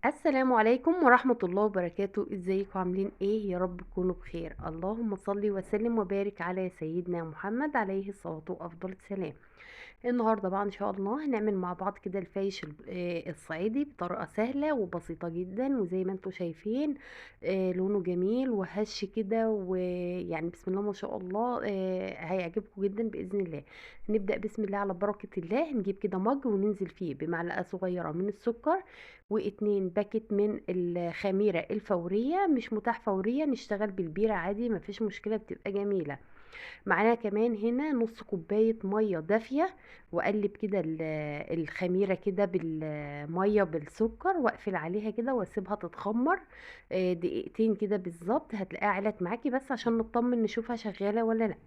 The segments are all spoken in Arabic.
السلام عليكم ورحمة الله وبركاته. ازيكم عاملين ايه؟ يا رب تكونوا بخير. اللهم صل وسلم وبارك على سيدنا محمد عليه الصلاة وافضل السلام. النهارده بقى ان شاء الله هنعمل مع بعض كده الفايش الصعيدي بطريقه سهله وبسيطه جدا، وزي ما انتم شايفين لونه جميل وهش كده، ويعني بسم الله ما شاء الله هيعجبكم جدا باذن الله. نبدا بسم الله على بركه الله. نجيب كده مج وننزل فيه بمعلقه صغيره من السكر، واتنين باكت من الخميره الفوريه. مش متاح فوريه نشتغل بالبيره عادي، مفيش مشكله، بتبقى جميله. معانا كمان هنا نص كوباية مية دافية، واقلب كده الخميرة كده بالمية بالسكر، واقفل عليها كده واسيبها تتخمر دقيقتين كده بالظبط. هتلاقيها علت معاكي بس عشان نطمن نشوفها شغالة ولا لا.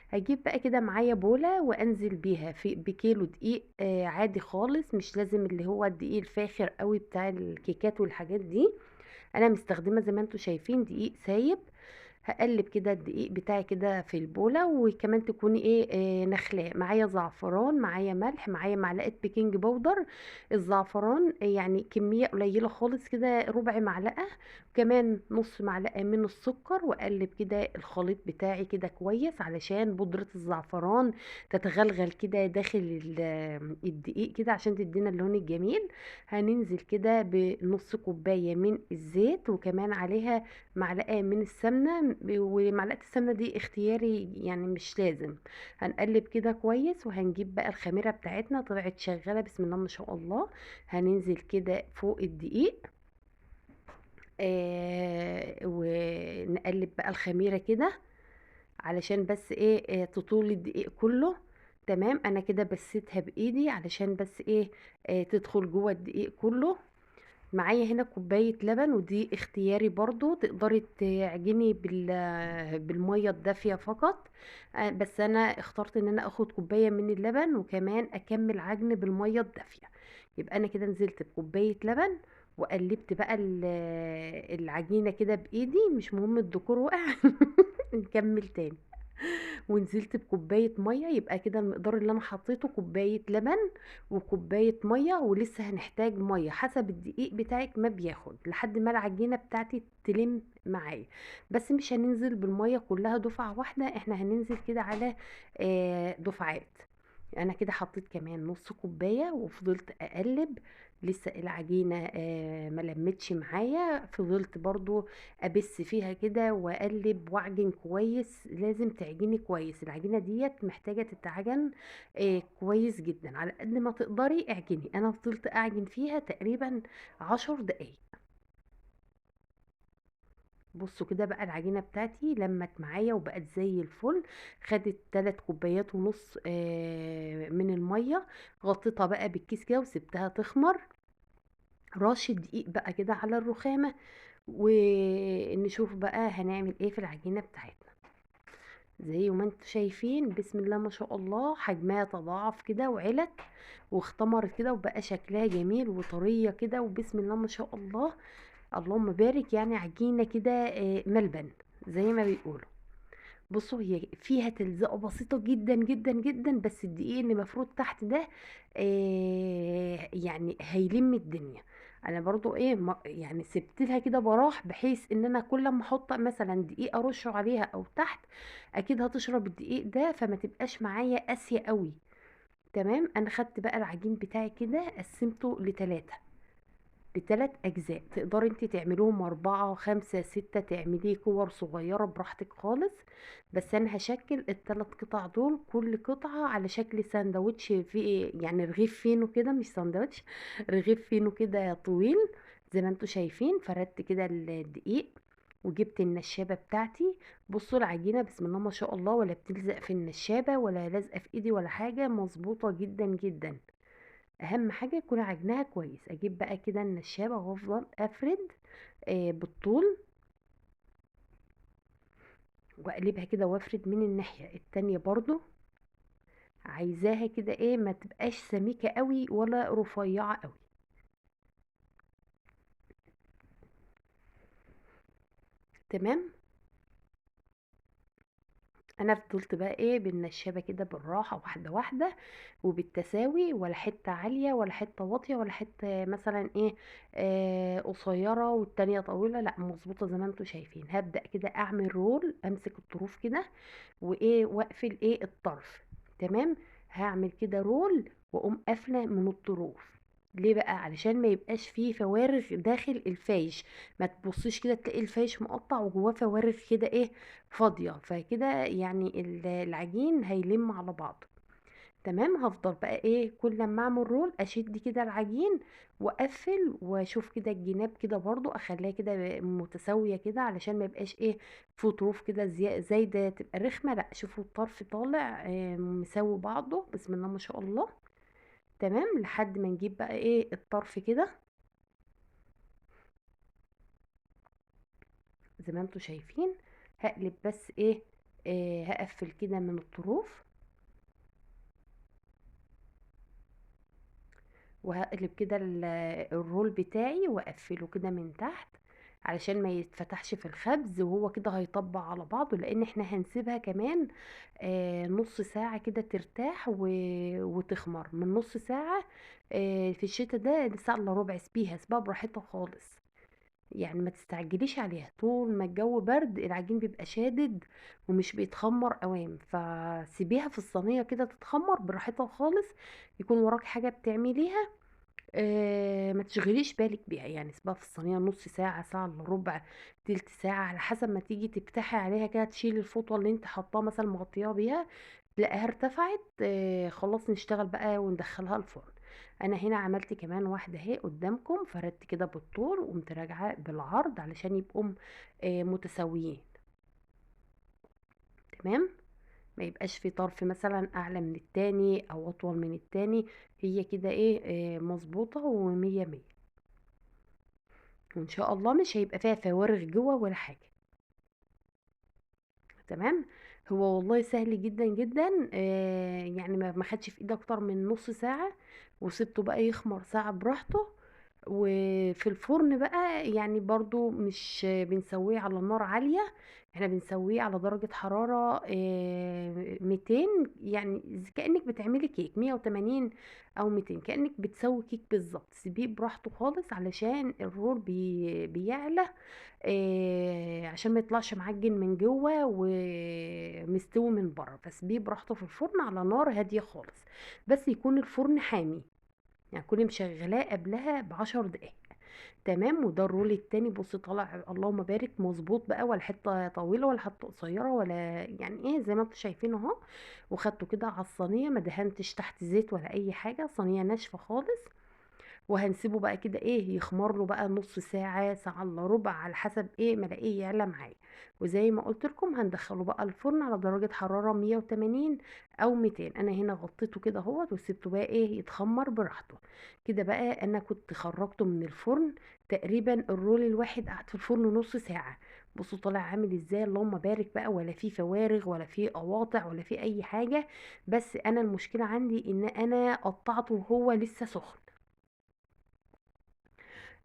هجيب بقى كده معايا بولة وانزل بيها في بكيلو دقيق عادي خالص، مش لازم اللي هو الدقيق الفاخر قوي بتاع الكيكات والحاجات دي. انا مستخدمة زي ما انتم شايفين دقيق سايب. هقلب كده الدقيق بتاعي كده في البولة، وكمان تكوني ايه نخلاه. معايا زعفران، معايا ملح، معايا معلقة بيكنج باودر. الزعفران يعني كمية قليلة خالص كده، ربع معلقة. كمان نص معلقة من السكر، واقلب كده الخليط بتاعي كده كويس علشان بودرة الزعفران تتغلغل كده داخل الدقيق كده عشان تدينا اللون الجميل. هننزل كده بنص كوباية من الزيت، وكمان عليها معلقة من السمنة، ومعلقة السمنة دي اختياري يعني مش لازم. هنقلب كده كويس، وهنجيب بقى الخميرة بتاعتنا طلعت شغالة بسم الله ما شاء الله. هننزل كده فوق الدقيق ونقلب بقى الخميرة كده علشان بس ايه تطول الدقيق كله. تمام، انا كده بسيتها بايدي علشان بس ايه تدخل جوه الدقيق كله. معايا هنا كوباية لبن، ودي اختياري برضو، تقدري تعجني بالمية الدافية فقط. بس انا اخترت ان انا اخد كوباية من اللبن، وكمان اكمل عجن بالمية الدافية. يبقى انا كده نزلت بكوباية لبن، وقلبت بقى العجينة كده بايدي، مش مهم الديكور وقع. نكمل تاني. ونزلت بكوباية مية، يبقى كده المقدار اللي انا حطيته كوباية لبن وكوباية مية، ولسه هنحتاج مية حسب الدقيق بتاعك ما بياخد لحد ما العجينة بتاعتي تلم معايا. بس مش هننزل بالمية كلها دفعة واحدة، احنا هننزل كده على دفعات. انا كده حطيت كمان نص كوباية وفضلت اقلب. لسه العجينة ما لمتش معايا، فضلت برضو ابس فيها كده واقلب واعجن كويس. لازم تعجني كويس، العجينة ديت محتاجة تتعجن كويس جدا. على قد ما تقدري اعجني. انا فضلت اعجن فيها تقريبا 10 دقايق. بصوا كده بقى العجينة بتاعتي لمت معايا وبقت زي الفل. خدت 3 كوبايات ونص من المية. غطيتها بقى بالكيس كده وسبتها تخمر. رش الدقيق بقى كده على الرخامة، ونشوف بقى هنعمل ايه في العجينة بتاعتنا. زي ما انتم شايفين بسم الله ما شاء الله، حجمها تضاعف كده وعلت واختمرت كده، وبقى شكلها جميل وطرية كده، وبسم الله ما شاء الله. اللهم بارك، يعني عجينة كده ملبن زي ما بيقولوا. بصوا هي فيها تلزقه بسيطة جدا جدا جدا، بس الدقيق اللي مفروض تحت ده يعني هيلم الدنيا. انا برضو ايه يعني سبت لها كده براح، بحيث ان انا كل ما احط مثلا دقيق ارشه عليها او تحت اكيد هتشرب الدقيق ده، فما تبقاش معايا قاسية قوي. تمام، انا خدت بقى العجين بتاعي كده قسمته ل3 أجزاء. تقدري انت تعملوهم 4 5 6، تعمليه كور صغيرة براحتك خالص. بس انا هشكل ال3 قطع دول، كل قطعة على شكل ساندوتش، في يعني رغيف فينو كده، مش ساندوتش، رغيف فينو كده طويل. زي ما انتوا شايفين فردت كده الدقيق، وجبت النشابة بتاعتي. بصوا العجينة بسم الله ما شاء الله، ولا بتلزق في النشابة ولا لازقة في ايدي ولا حاجة، مظبوطة جدا جدا. اهم حاجه يكون عجنها كويس. اجيب بقى كده النشابه وافضل افرد بالطول، واقلبها كده وافرد من الناحيه التانية برضو. عايزاها كده ايه، ما تبقاش سميكه قوي ولا رفيعه قوي. تمام. انا فضلت بقى ايه بالنشابه كده بالراحه، واحده واحده وبالتساوي، ولا حته عاليه ولا حته واطيه ولا حته مثلا ايه قصيره والتانية طويله، لا مظبوطه زي ما انتوا شايفين. هبدا كده اعمل رول، امسك الطروف كده وايه واقفل ايه الطرف. تمام. هعمل كده رول واقوم قافله من الطروف. ليه بقى؟ علشان ما يبقاش فيه فوارغ داخل الفايش. ما تبصيش كده تلاقي الفايش مقطع وجواه فوارغ كده ايه فاضيه، فكده يعني العجين هيلم على بعض. تمام. هفضل بقى ايه كل لما اعمل رول اشد كده العجين واقفل واشوف كده الجناب كده برضو اخليها كده متساويه كده، علشان ما يبقاش ايه في طروف كده زايده تبقى رخمه. لا، شوفوا الطرف طالع مساوي بعضه، بسم الله ما شاء الله. تمام. لحد ما نجيب بقى ايه الطرف كده زي ما انتوا شايفين. هقلب بس ايه هقفل كده من الطروف، وهقلب كده الرول بتاعي واقفله كده من تحت، علشان ما يتفتحش في الخبز وهو كده هيطبق على بعضه، لان احنا هنسيبها كمان نص ساعة كده ترتاح وتخمر من نص ساعة. في الشتاء ده ساعة الا ربع، سيبها براحتها خالص. يعني ما تستعجليش عليها، طول ما الجو برد العجين بيبقى شادد ومش بيتخمر اوام، فسيبيها في الصينية كده تتخمر براحتها خالص. يكون وراك حاجة بتعمليها ما تشغليش بالك بيها، يعني سيبها في الصينيه نص ساعه، ساعه الا ربع، تلت ساعه، على حسب ما تيجي تفتحي عليها كده تشيلي الفوطه اللي انت حطاها مثلا مغطياها بيها، تلاقيها ارتفعت. خلاص نشتغل بقى وندخلها الفرن. انا هنا عملت كمان واحده اهي قدامكم، فردت كده بالطول وقمت راجعه بالعرض علشان يبقوا متساويين. تمام. ما يبقاش في طرف مثلا اعلى من التاني او اطول من التاني، هي كده ايه مظبوطه ومية مية. وان شاء الله مش هيبقى فيها فوارغ جوه ولا حاجه. تمام. هو والله سهل جدا جدا، يعني ما خدش في ايدي اكتر من نص ساعه، وسبته بقى يخمر ساعه براحته. وفي الفرن بقى يعني برضو مش بنسويه على نار عاليه، احنا بنسويه على درجه حراره 200. يعني كانك بتعملي كيك 180 او 200، كانك بتسوي كيك بالظبط. سيبيه براحته خالص علشان الرول بيعلى، عشان ما يطلعش معجن من جوه ومستوي من بره. فسيبيه براحته في الفرن على نار هاديه خالص، بس يكون الفرن حامي، يعني كوني مشغلاه قبلها ب10 دقايق. تمام. وده الرول التاني، بصي طالع اللهم بارك مظبوط بقى، ولا حته طويله ولا حته قصيره ولا يعني ايه، زي ما انتم شايفين اهو. وخدته كده على الصينيه، ما دهنتش تحت زيت ولا اي حاجه، صينيه ناشفه خالص. وهنسيبه بقى كده ايه يخمر له بقى نص ساعة، ساعة الا ربع، على حسب ايه ما الاقيه يعلى معايا. وزي ما قلت لكم هندخله بقى الفرن على درجة حرارة 180 او 200. انا هنا غطيته كده اهوت وسبته بقى ايه يتخمر براحته. كده بقى انا كنت خرجته من الفرن تقريبا الرول الواحد قعد في الفرن نص ساعة. بصوا طالع عامل ازاي، اللهم بارك بقى، ولا فيه فوارغ ولا فيه قواطع ولا فيه اي حاجة. بس انا المشكلة عندي ان انا قطعته وهو لسه سخن.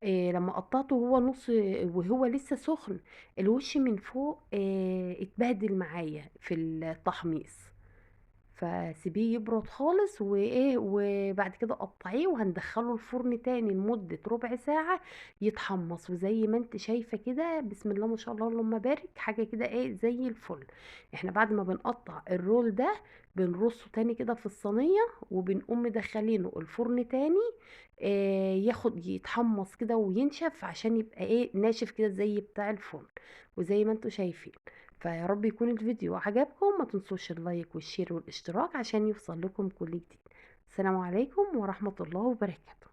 لما قطعته وهو نص وهو لسه سخن، الوش من فوق اتبهدل معايا في التحميص. فسيبيه يبرد خالص وايه، وبعد كده قطعيه وهندخله الفرن تاني لمدة ربع ساعة يتحمص. وزي ما انت شايفة كده بسم الله ما شاء الله اللهم بارك، حاجة كده ايه زي الفل. احنا بعد ما بنقطع الرول ده بنرصه تاني كده في الصينية، وبنقوم مدخلينه الفرن تاني ياخد يتحمص كده وينشف، عشان يبقى ايه ناشف كده زي بتاع الفرن. وزي ما انتوا شايفين. فيا رب يكون الفيديو عجبكم، ما تنسوش اللايك والشير والاشتراك عشان يوصل لكم كل جديد. السلام عليكم ورحمة الله وبركاته.